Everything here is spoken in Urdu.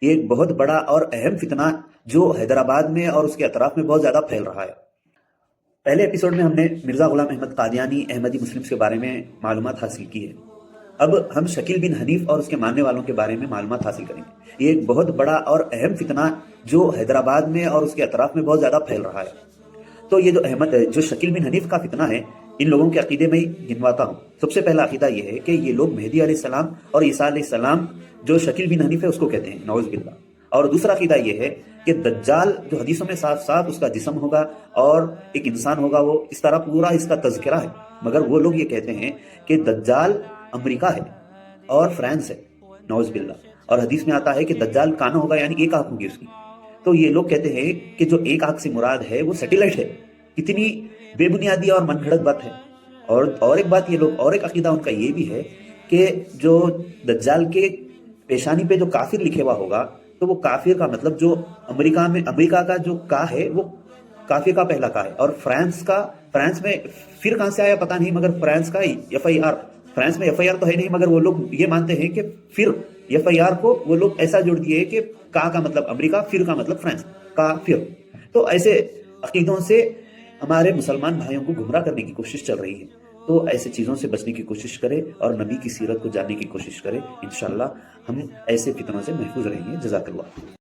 یہ ایک بہت بڑا اور اہم فتنہ جو حیدرآباد میں اور اس کے اطراف میں بہت زیادہ پھیل رہا ہے۔ پہلے ایپیسوڈ میں ہم نے مرزا غلام احمد قادیانی احمدی مسلمز کے بارے میں معلومات حاصل کی ہے۔ اب ہم شکیل بن حنیف اور اس کے ماننے والوں کے بارے میں معلومات حاصل کریں گے۔ یہ ایک بہت بڑا اور اہم فتنہ جو حیدرآباد میں اور اس کے اطراف میں بہت زیادہ پھیل رہا ہے۔ تو یہ جو شکیل بن حنیف کا فتنہ ہے، ان لوگوں کے عقیدے میں ہی گنواتا ہوں۔ سب سے پہلا عقیدہ یہ ہے کہ یہ لوگ مہدی علیہ السلام اور عیسیٰ علیہ السلام جو شکیل بن حنیف ہے اس کو کہتے ہیں، نعوذ باللہ۔ اور دوسرا عقیدہ یہ ہے کہ دجال جو حدیثوں میں صاف صاف اس کا جسم ہوگا اور ایک انسان ہوگا، وہ اس طرح پورا اس کا تذکرہ ہے، مگر وہ لوگ یہ کہتے ہیں کہ دجال امریکہ ہے اور فرانس ہے، نعوذ باللہ۔ اور حدیث میں آتا ہے کہ دجال کانا ہوگا، یعنی ایک آنکھ ہوگی اس کی۔ تو یہ لوگ کہتے ہیں کہ جو ایک آنکھ سے مراد ہے وہ سیٹلائٹ ہے۔ کتنی بے بنیادی اور من گھڑت بات ہے۔ اور ایک بات یہ لوگ، اور ایک عقیدہ ان کا یہ بھی ہے کہ جو دجال کے پیشانی پہ جو کافر لکھے ہوا ہوگا، تو وہ کافر کا مطلب جو امریکہ کا جو کا ہے وہ کافر کا پہلا کا ہے، اور فرانس میں پھر کہاں سے آیا پتہ نہیں، مگر فرانس کا FIR، فرانس میں FIR تو ہے نہیں، مگر وہ لوگ یہ مانتے ہیں کہ پھر FIR کو وہ لوگ ایسا جوڑ دیے کہ کا مطلب امریکہ، پھر کا مطلب فرانس، کا پھر۔ تو ایسے عقیدوں سے ہمارے مسلمان بھائیوں کو گمراہ کرنے کی کوشش چل رہی ہے۔ تو ایسے چیزوں سے بچنے کی کوشش کرے اور نبی کی سیرت کو جاننے کی کوشش کرے، انشاءاللہ ہم ایسے فتنوں سے محفوظ رہیں گے۔ جزاک اللہ۔